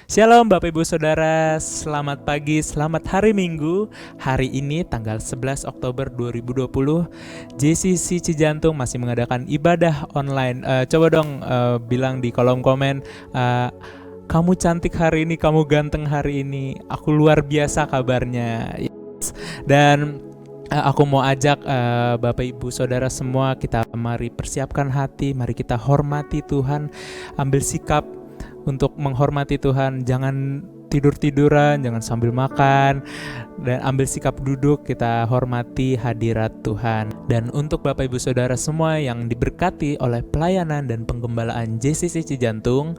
Shalom Bapak Ibu Saudara, selamat pagi, selamat hari Minggu. Hari ini tanggal 11 Oktober 2020, JCC Cijantung masih mengadakan ibadah online. Coba dong bilang di kolom komen, kamu cantik hari ini, kamu ganteng hari ini, aku luar biasa kabarnya. Yes. Dan aku mau ajak Bapak Ibu Saudara semua, kita mari persiapkan hati, mari kita hormati Tuhan, ambil sikap untuk menghormati Tuhan. Jangan tidur-tiduran, jangan sambil makan, dan ambil sikap duduk, kita hormati hadirat Tuhan. Dan untuk Bapak Ibu Saudara semua yang diberkati oleh pelayanan dan penggembalaan JCC Cijantung,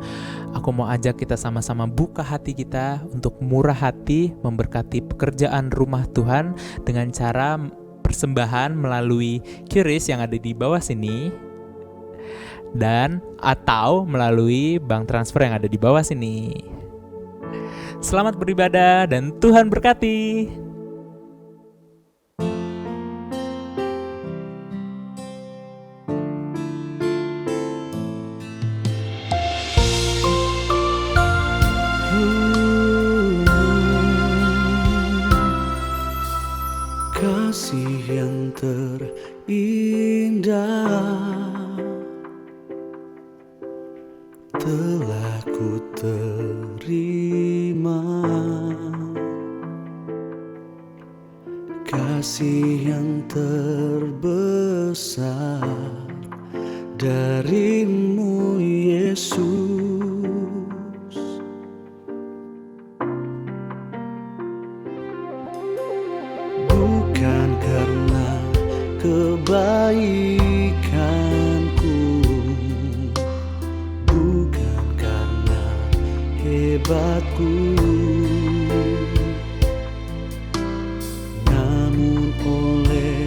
aku mau ajak kita sama-sama buka hati kita untuk murah hati memberkati pekerjaan rumah Tuhan dengan cara persembahan melalui QRIS yang ada di bawah sini, dan atau melalui bank transfer yang ada di bawah sini. Selamat beribadah dan Tuhan berkati. Kasih yang terindah telah ku terima, kasih yang terbesar darimu Yesus. Bukan karena kebaikanku, hebatku, namun oleh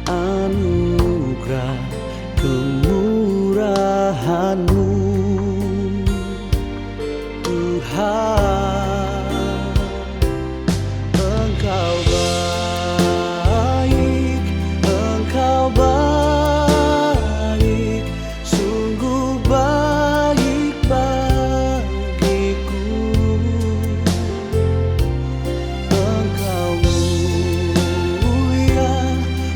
anugerah kemurahan-Mu Tuhan. Engkau baik, Engkau baik, sungguh baik bagiku. Engkau mulia,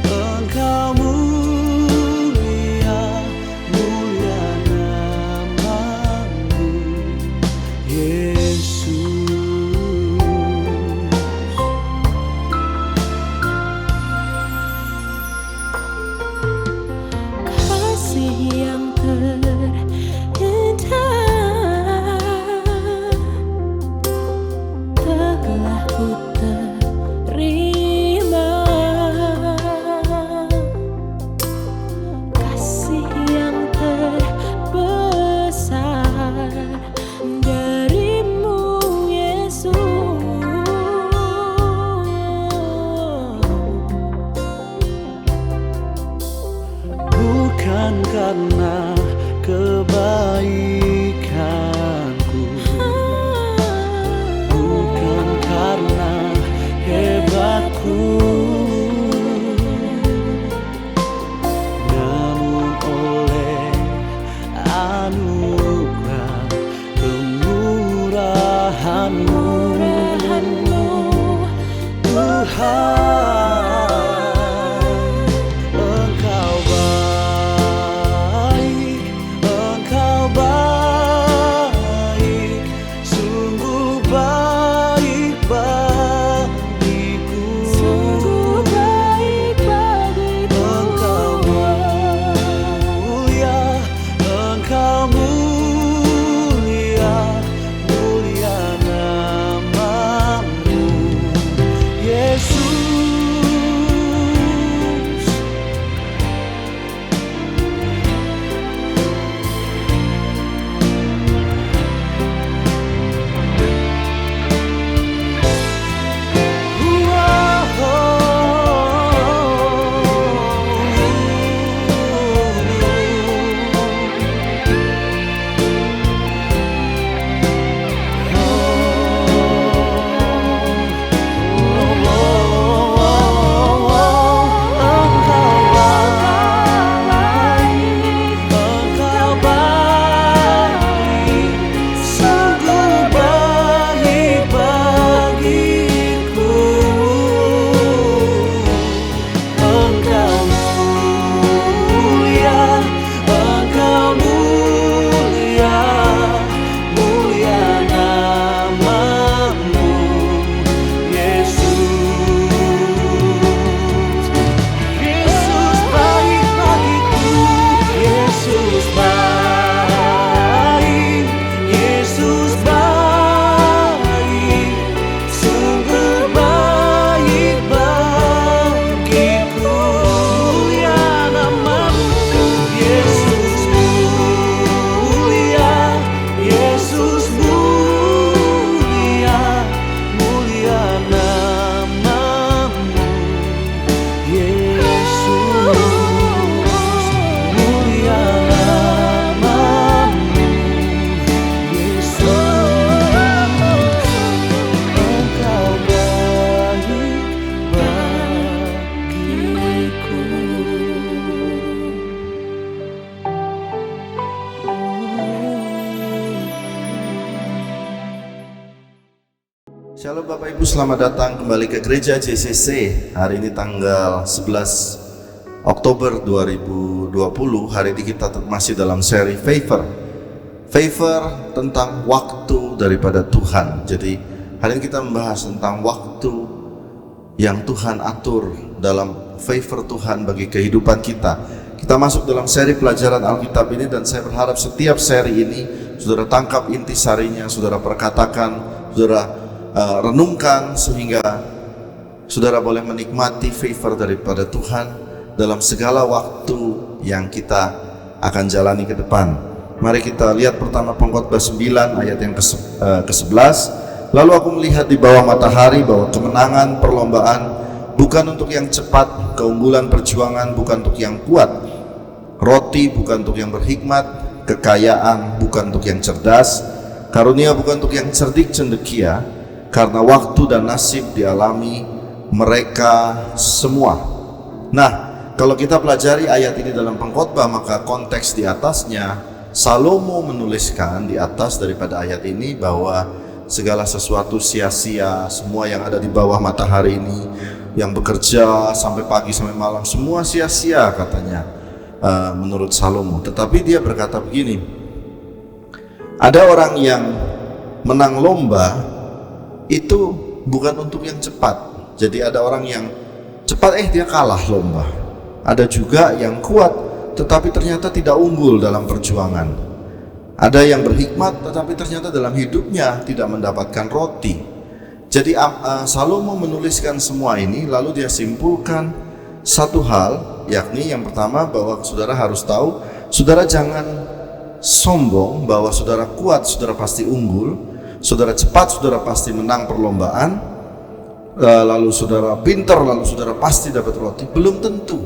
Engkau mulia, mulia nama-Mu Yesus. Kasih yang terindah telah ku terima, kasih yang terbesar darimu Yesus. Bukan karena kebaikanku, bukan karena hebatku, namun oleh anugerah kemurahan-Mu Tuhan. Engkau baik, Engkau baik, sungguh baik bagiku. Sungguh baik bagiku. Engkau mulia, Engkau mulia, mulia nama-Mu Yesus. Shalom Bapak Ibu, selamat datang kembali ke Gereja JCC. Hari ini tanggal 11 Oktober 2020. Hari ini kita masih dalam seri Favor tentang waktu daripada Tuhan. Jadi hari ini kita membahas tentang waktu yang Tuhan atur dalam favor Tuhan bagi kehidupan kita. Kita masuk dalam seri pelajaran Alkitab ini, dan saya berharap setiap seri ini saudara tangkap intisarinya, saudara perkatakan, saudara renungkan, sehingga saudara boleh menikmati favor daripada Tuhan dalam segala waktu yang kita akan jalani ke depan. Mari kita lihat pertama Pengkhotbah 9 ayat yang ke-11. Lalu aku melihat di bawah matahari bahwa kemenangan perlombaan bukan untuk yang cepat, keunggulan perjuangan bukan untuk yang kuat, roti bukan untuk yang berhikmat, kekayaan bukan untuk yang cerdas, karunia bukan untuk yang cerdik cendekia, karena waktu dan nasib dialami mereka semua. Nah, kalau kita pelajari ayat ini dalam Pengkhotbah, maka konteks di atasnya Salomo menuliskan di atas daripada ayat ini bahwa segala sesuatu sia-sia, semua yang ada di bawah matahari ini, yang bekerja sampai pagi sampai malam, semua sia-sia katanya menurut Salomo. Tetapi dia berkata begini, ada orang yang menang lomba itu bukan untuk yang cepat. Jadi ada orang yang cepat dia kalah lomba. Ada juga yang kuat tetapi ternyata tidak unggul dalam perjuangan. Ada yang berhikmat tetapi ternyata dalam hidupnya tidak mendapatkan roti. Jadi Salomo menuliskan semua ini, lalu dia simpulkan satu hal, yakni yang pertama bahwa saudara harus tahu, saudara jangan sombong bahwa saudara kuat, saudara pasti unggul. Saudara cepat, saudara pasti menang perlombaan, lalu saudara pintar, lalu saudara pasti dapat roti. Belum tentu,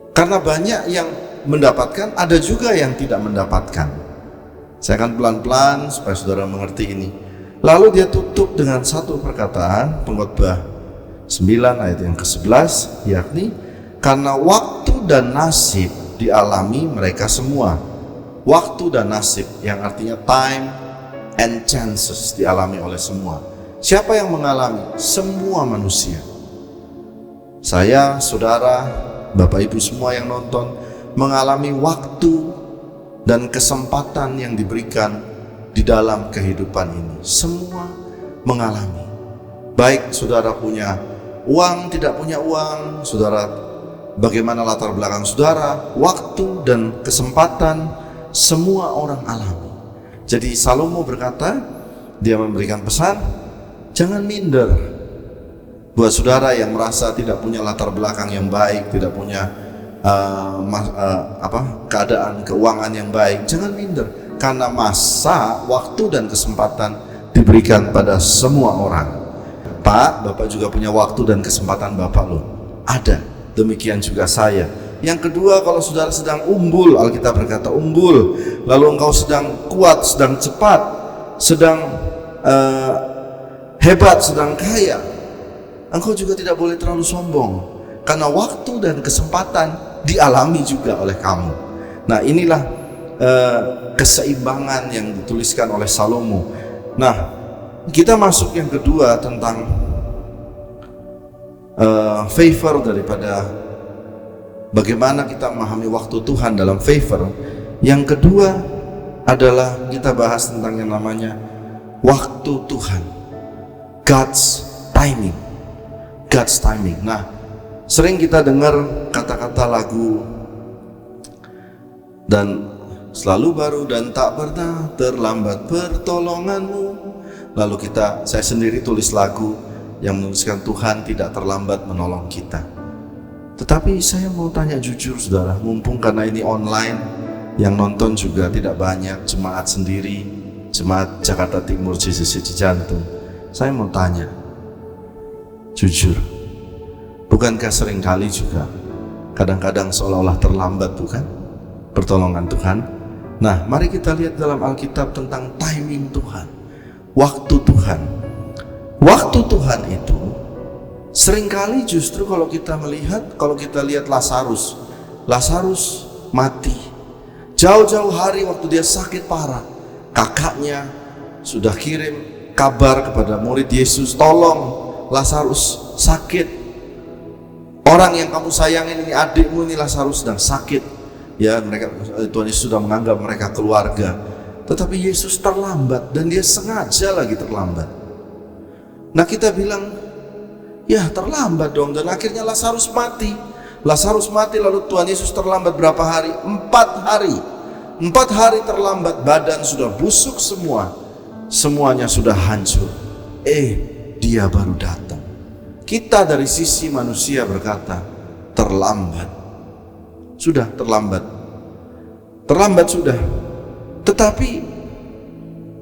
karena banyak yang mendapatkan, ada juga yang tidak mendapatkan. Saya akan pelan-pelan supaya saudara mengerti ini. Lalu dia tutup dengan satu perkataan, Pengkhotbah 9 ayat yang ke-11, yakni karena waktu dan nasib dialami mereka semua. Waktu dan nasib yang artinya time and chances dialami oleh semua. Siapa yang mengalami? Semua manusia. Saya, saudara, Bapak Ibu semua yang nonton mengalami waktu dan kesempatan yang diberikan di dalam kehidupan ini. Semua mengalami. Baik saudara punya uang, tidak punya uang, saudara bagaimana latar belakang saudara, waktu dan kesempatan semua orang alami. Jadi Salomo berkata, dia memberikan pesan, jangan minder. Buat saudara yang merasa tidak punya latar belakang yang baik, tidak punya keadaan keuangan yang baik, jangan minder, karena masa, waktu dan kesempatan diberikan pada semua orang. Pak, Bapak juga punya waktu dan kesempatan Bapak loh. Ada, demikian juga saya. Yang kedua, kalau saudara sedang unggul, Alkitab berkata unggul, lalu engkau sedang kuat, sedang cepat, sedang hebat, sedang kaya, engkau juga tidak boleh terlalu sombong, karena waktu dan kesempatan dialami juga oleh kamu. Nah, inilah keseimbangan yang dituliskan oleh Salomo. Nah, kita masuk yang kedua tentang favor daripada bagaimana kita memahami waktu Tuhan dalam favor. Yang kedua adalah kita bahas tentang yang namanya waktu Tuhan, God's timing. God's timing. Nah, sering kita dengar kata-kata lagu dan selalu baru dan tak pernah terlambat pertolonganmu. Lalu saya sendiri tulis lagu yang menuliskan Tuhan tidak terlambat menolong kita. Tetapi saya mau tanya jujur saudara, mumpung karena ini online, yang nonton juga tidak banyak, jemaat sendiri, jemaat Jakarta Timur JCC Cijantung. Saya mau tanya, jujur, bukankah seringkali juga kadang-kadang seolah-olah terlambat bukan pertolongan Tuhan? Nah, mari kita lihat dalam Alkitab tentang timing Tuhan, waktu Tuhan. Waktu Tuhan itu seringkali justru kalau kita lihat Lazarus mati jauh-jauh hari waktu dia sakit parah, kakaknya sudah kirim kabar kepada murid Yesus, tolong Lazarus sakit. Orang yang kamu sayangin ini, adikmu ini Lazarus sedang sakit. Ya, Tuhan Yesus sudah menganggap mereka keluarga. Tetapi Yesus terlambat, dan dia sengaja lagi terlambat. Nah, kita bilang, ya terlambat dong, dan akhirnya Lazarus mati. Lazarus mati, lalu Tuhan Yesus terlambat berapa hari? 4 hari. 4 hari terlambat, badan sudah busuk semua. Semuanya sudah hancur. Dia baru datang. Kita dari sisi manusia berkata, terlambat. Sudah terlambat. Terlambat sudah. Tetapi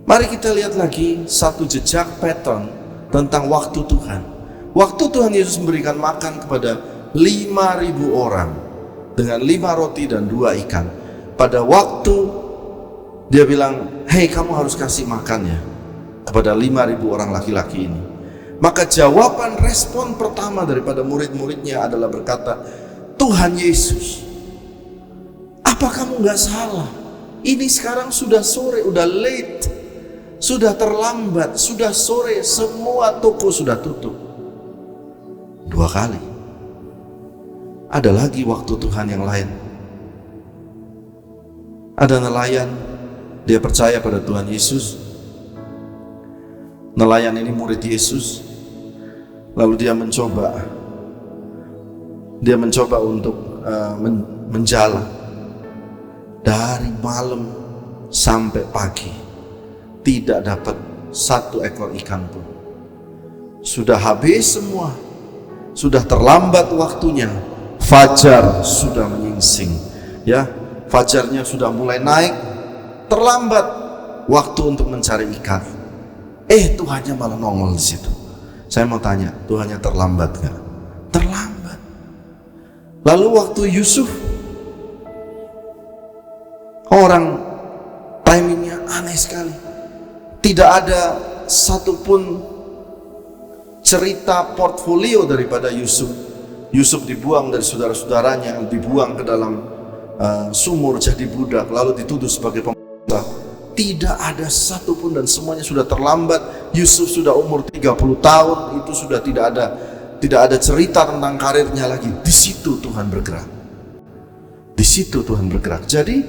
mari kita lihat lagi satu jejak pattern tentang waktu Tuhan. Waktu Tuhan Yesus memberikan makan kepada 5.000 orang dengan 5 roti dan 2 ikan. Pada waktu dia bilang, hei, kamu harus kasih makannya kepada 5.000 orang laki-laki ini. Maka jawaban respon pertama daripada murid-muridnya adalah berkata, Tuhan Yesus, apa kamu gak salah? Ini sekarang sudah sore, udah late, sudah terlambat, sudah sore, semua toko sudah tutup. 2 kali. Ada lagi waktu Tuhan yang lain. Ada nelayan, dia percaya pada Tuhan Yesus. Nelayan ini murid Yesus. Lalu dia mencoba untuk menjala dari malam sampai pagi, tidak dapat 1 ekor ikan pun. Sudah habis semua, sudah terlambat waktunya. Fajar sudah menyingsing, ya, fajarnya sudah mulai naik. Terlambat waktu untuk mencari ikan. Tuhannya malah nongol di situ. Saya mau tanya, Tuhannya terlambat gak? Terlambat. Lalu waktu Yusuf, orang timingnya aneh sekali. Tidak ada satupun cerita portfolio daripada Yusuf. Yusuf dibuang dari saudara-saudaranya, dibuang ke dalam sumur jadi budak, lalu dituduh sebagai pembunuh. Tidak ada satupun, dan semuanya sudah terlambat. Yusuf sudah umur 30 tahun, itu sudah tidak ada cerita tentang karirnya lagi. Di situ Tuhan bergerak. Di situ Tuhan bergerak. Jadi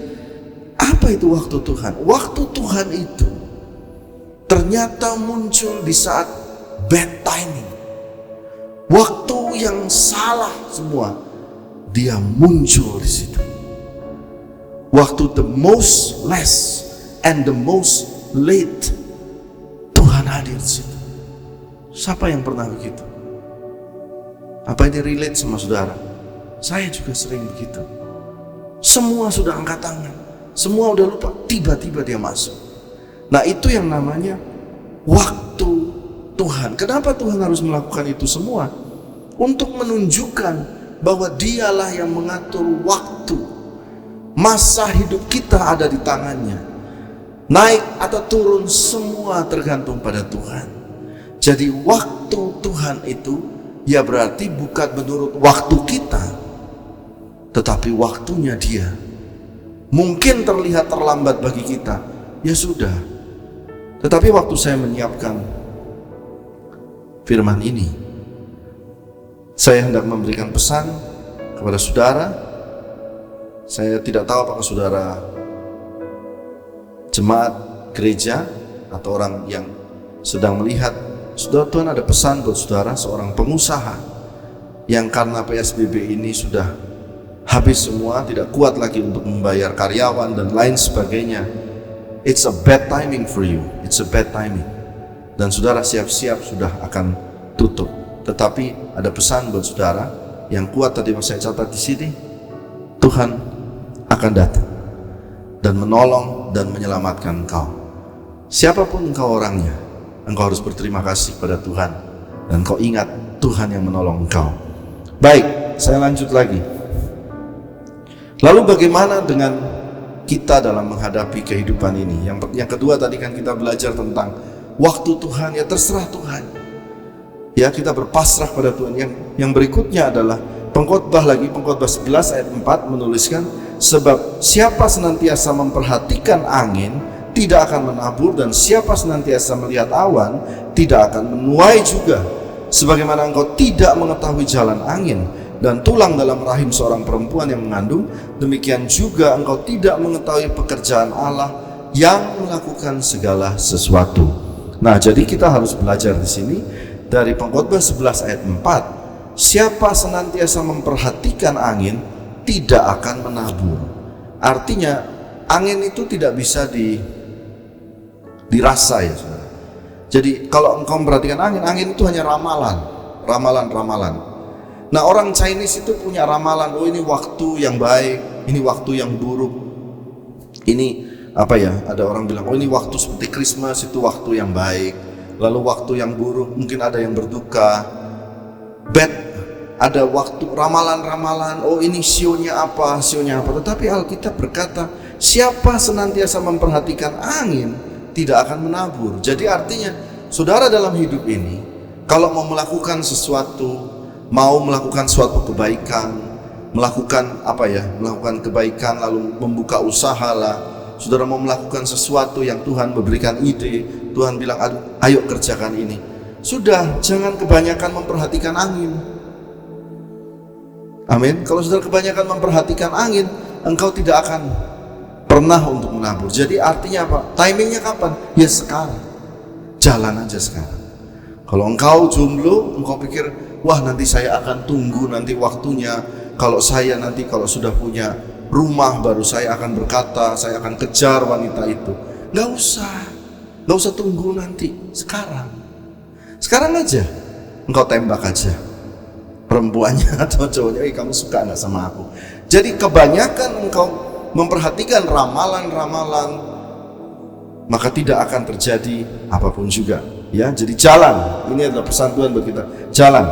apa itu waktu Tuhan? Waktu Tuhan itu ternyata muncul di saat bad timing. Waktu yang salah semua, dia muncul di situ. Waktu the most less and the most late, Tuhan hadir di situ. Siapa yang pernah begitu? Apa ini relate sama saudara? Saya juga sering begitu. Semua sudah angkat tangan, semua udah lupa, tiba-tiba dia masuk. Nah, itu yang namanya waktu Tuhan. Kenapa Tuhan harus melakukan itu semua? Untuk menunjukkan bahwa dialah yang mengatur waktu. Masa hidup kita ada di tangannya. Naik atau turun semua tergantung pada Tuhan. Jadi waktu Tuhan itu, ya berarti bukan menurut waktu kita, tetapi waktunya dia. Mungkin terlihat terlambat bagi kita, ya sudah. Tetapi waktu saya menyiapkan firman ini, saya hendak memberikan pesan kepada saudara. Saya tidak tahu apakah saudara jemaat gereja atau orang yang sedang melihat. Saudara, Tuhan ada pesan buat saudara, seorang pengusaha yang karena PSBB ini sudah habis semua, tidak kuat lagi untuk membayar karyawan dan lain sebagainya. It's a bad timing for you. It's a bad timing. Dan saudara siap-siap sudah akan tutup. Tetapi ada pesan buat saudara yang kuat, tadi saya catat di sini. Tuhan akan datang dan menolong dan menyelamatkan engkau. Siapapun engkau orangnya, engkau harus berterima kasih pada Tuhan, dan engkau ingat Tuhan yang menolong engkau. Baik, saya lanjut lagi. Lalu bagaimana dengan kita dalam menghadapi kehidupan ini? Yang kedua tadi kan kita belajar tentang waktu Tuhan, ya terserah Tuhan. Ya, kita berpasrah pada Tuhan. Yang berikutnya adalah Pengkhotbah 11 ayat 4 menuliskan, sebab siapa senantiasa memperhatikan angin tidak akan menabur, dan siapa senantiasa melihat awan tidak akan menuai juga. Sebagaimana engkau tidak mengetahui jalan angin dan tulang dalam rahim seorang perempuan yang mengandung, demikian juga engkau tidak mengetahui pekerjaan Allah yang melakukan segala sesuatu. Nah, jadi kita harus belajar di sini dari Pengkhotbah 11 ayat 4. Siapa senantiasa memperhatikan angin tidak akan menabur. Artinya angin itu tidak bisa dirasa ya saudara. Jadi kalau engkau memperhatikan angin itu hanya ramalan. Nah, orang Chinese itu punya ramalan, oh ini waktu yang baik, ini waktu yang buruk. Ini apa ya, ada orang bilang, oh ini waktu seperti Christmas, itu waktu yang baik. Lalu waktu yang buruk, mungkin ada yang berduka. Bad, ada waktu ramalan-ramalan, oh ini sionya apa. Tetapi Alkitab berkata, siapa senantiasa memperhatikan angin tidak akan menabur. Jadi artinya, saudara dalam hidup ini, kalau mau melakukan sesuatu, mau melakukan suatu kebaikan, melakukan kebaikan, lalu membuka usaha lah, saudara mau melakukan sesuatu yang Tuhan memberikan ide, Tuhan bilang ayo kerjakan ini, sudah, jangan kebanyakan memperhatikan angin. Amin. Kalau saudara kebanyakan memperhatikan angin, engkau tidak akan pernah untuk menabur. Jadi artinya apa? Timingnya kapan? Ya sekarang. Jalan aja sekarang. Kalau engkau jomblo, engkau pikir, wah nanti saya akan tunggu nanti waktunya. Kalau sudah punya rumah baru saya akan berkata, saya akan kejar wanita itu. Gak usah tunggu nanti, sekarang aja engkau tembak aja perempuannya atau cowoknya, kamu suka gak sama aku. Jadi kebanyakan engkau memperhatikan ramalan, maka tidak akan terjadi apapun juga ya. Jadi jalan, ini adalah pesan Tuhan buat kita, jalan.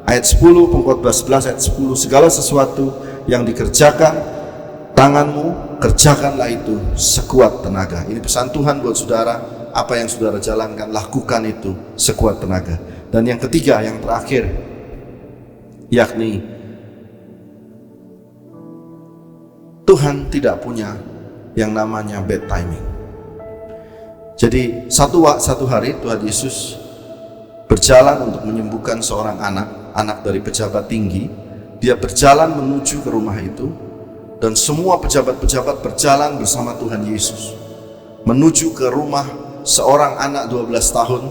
Ayat 10, Pengkhotbah 11 ayat 10, segala sesuatu yang dikerjakan tanganmu, kerjakanlah itu sekuat tenaga. Ini pesan Tuhan buat saudara, apa yang saudara jalankan, lakukan itu sekuat tenaga. Dan yang ketiga, yang terakhir, yakni Tuhan tidak punya yang namanya bad timing. Jadi satu hari Tuhan Yesus berjalan untuk menyembuhkan seorang anak dari pejabat tinggi. Dia berjalan menuju ke rumah itu, dan semua pejabat-pejabat berjalan bersama Tuhan Yesus menuju ke rumah seorang anak 12 tahun.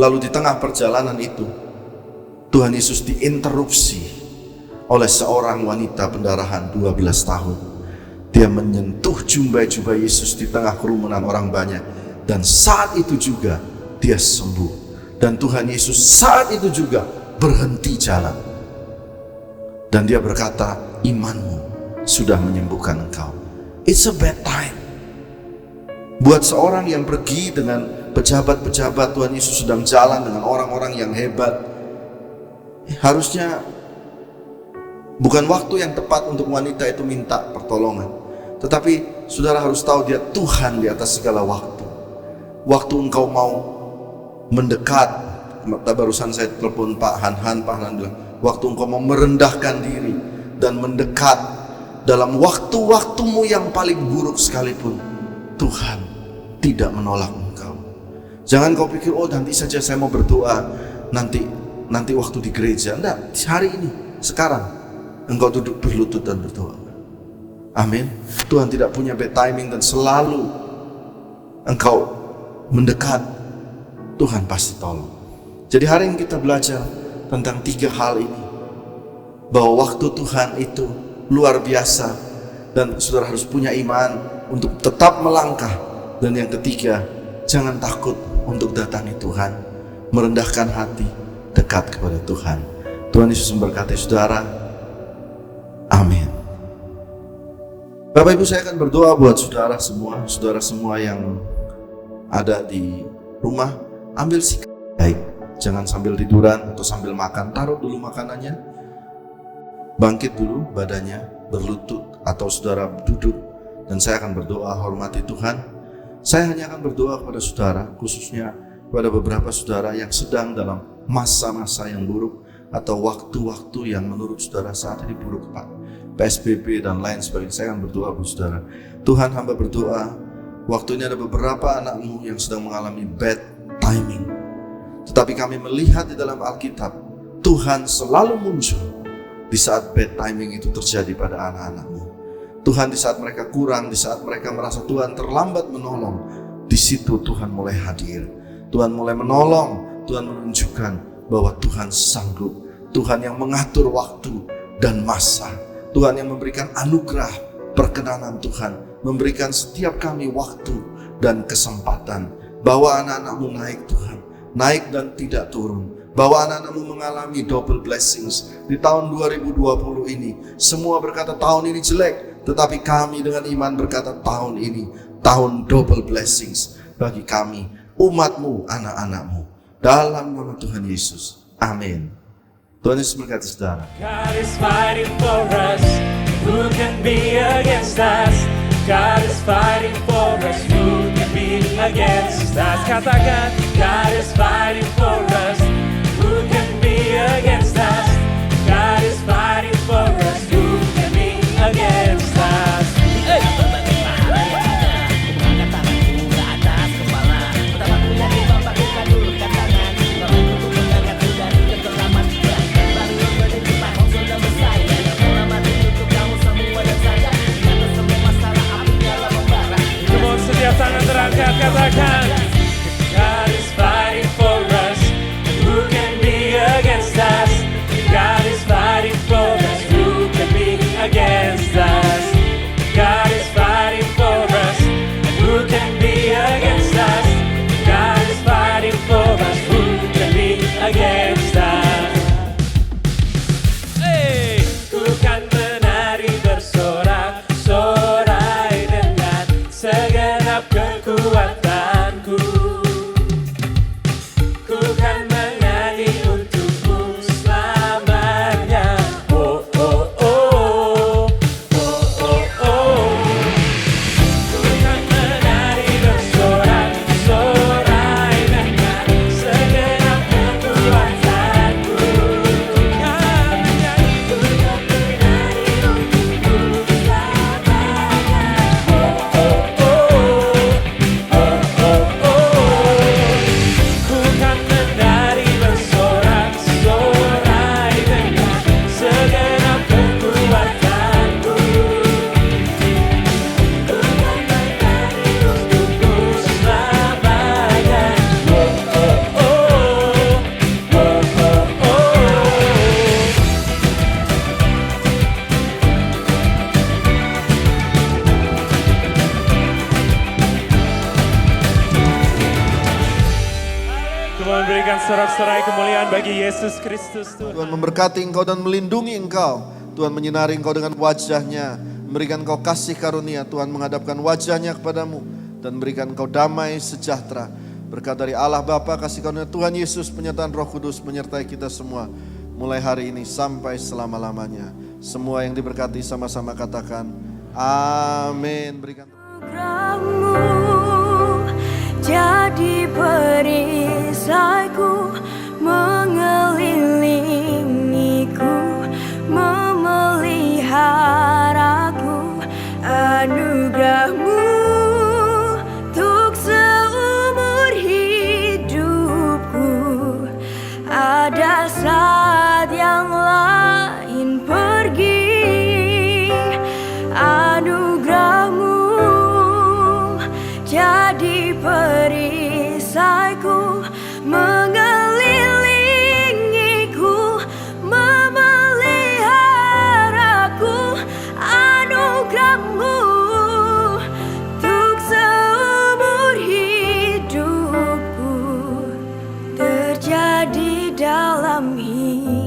Lalu di tengah perjalanan itu Tuhan Yesus diinterupsi oleh seorang wanita pendarahan 12 tahun. Dia menyentuh jubah Yesus di tengah kerumunan orang banyak, dan saat itu juga dia sembuh. Dan Tuhan Yesus saat itu juga berhenti jalan, dan dia berkata, imanmu sudah menyembuhkan engkau. It's a bad time. Buat seorang yang pergi dengan pejabat-pejabat, Tuhan Yesus sedang jalan dengan orang-orang yang hebat. Harusnya bukan waktu yang tepat untuk wanita itu minta pertolongan. Tetapi saudara harus tahu, dia Tuhan di atas segala waktu. Waktu engkau mau mendekat, barusan saya telepon Pak Hanhan bilang, waktu engkau mau merendahkan diri dan mendekat dalam waktu-waktumu yang paling buruk sekalipun, Tuhan tidak menolak engkau. Jangan kau pikir, oh nanti saja saya mau berdoa, nanti waktu di gereja. Enggak, hari ini, sekarang engkau duduk berlutut dan berdoa. Amin. Tuhan tidak punya bad timing, dan selalu engkau mendekat, Tuhan pasti tolong. Jadi hari ini kita belajar tentang 3 hal ini, bahwa waktu Tuhan itu luar biasa, dan saudara harus punya iman untuk tetap melangkah. Dan yang ketiga, jangan takut untuk datangi Tuhan, merendahkan hati, dekat kepada Tuhan. Tuhan Yesus memberkati saudara. Amin. Bapak Ibu, saya akan berdoa buat saudara semua yang ada di rumah. Ambil sikap baik, jangan sambil tiduran atau sambil makan. Taruh dulu makanannya, bangkit dulu badannya, berlutut atau saudara duduk, dan saya akan berdoa. Hormati Tuhan. Saya hanya akan berdoa kepada saudara, khususnya kepada beberapa saudara yang sedang dalam masa-masa yang buruk, atau waktu-waktu yang menurut saudara saat ini buruk, Pak. PSBB dan lain sebagainya. Saya akan berdoa buat saudara. Tuhan, hamba berdoa Waktu ini ada beberapa anakmu yang sedang mengalami bad timing. Tetapi kami melihat di dalam Alkitab, Tuhan selalu muncul di saat bad timing itu terjadi pada anak-anakmu. Tuhan di saat mereka kurang, di saat mereka merasa Tuhan terlambat menolong, di situ Tuhan mulai hadir. Tuhan mulai menolong, Tuhan menunjukkan bahwa Tuhan sanggup. Tuhan yang mengatur waktu dan masa. Tuhan yang memberikan anugerah, perkenanan Tuhan. Memberikan setiap kami waktu dan kesempatan. Bawa anak-anakmu naik Tuhan. Naik dan tidak turun. Bahwa anak-anakmu mengalami double blessings di tahun 2020 ini. Semua berkata tahun ini jelek, tetapi kami dengan iman berkata tahun ini tahun double blessings bagi kami, umatmu, anak-anakmu. Dalam nama Tuhan Yesus. Amin. Tuhan Yesus berkati saudara. God is fighting for us. Who can be against us? God is fighting for us. Who can be against us? Katakan, God is fighting for us. Who can be against us? God is fighting for us. Who can be against us? Hey. Setiap tangan terangkat, katakan, God is fighting for us. Who can be against us? God is fighting for us. Who can be against us? God is fighting for us. Who can be against us? God is fighting for us. Who can be against us? Hey, ku kan menari bersorak-sorai dengan segenap kekuatanku. Ku kan menyanyi untukmu selamanya. Oh, oh, oh. Oh, oh, oh. Ku kan menari bersorak-sorai dengan segenap kekuatanku. Ku kan menyanyi untukmu selamanya. Oh, oh, oh. Ku kan menari bersorak-sorai dengan segenap kekuatanku. Ku kan menari untukmu selamanya. Oh, oh, oh. Oh, oh, oh. Tuhan berikan sorak-sorai kemuliaan bagi Yesus Kristus. Tuhan memberkati engkau dan melindungi engkau. Tuhan menyinari engkau dengan wajah-Nya, memberikan engkau kasih karunia. Tuhan menghadapkan wajah-Nya kepadamu dan memberikan engkau damai sejahtera. Berkat dari Allah Bapa, kasih karunia Tuhan Yesus, penyertaan Roh Kudus menyertai kita semua. Mulai hari ini sampai selama-lamanya. Semua yang diberkati sama-sama katakan amin. Berikan Anugerahmu jadi perisaiku, mengelilingiku, memeliharaku. Anugerahmu untuk seumur hidupku. Ada saat yang lain pergi, anugerahmu jadi perisaiku, mengelilingiku, memeliharaku. Anugerahmu untuk seumur hidupku terjadi dalam hidup.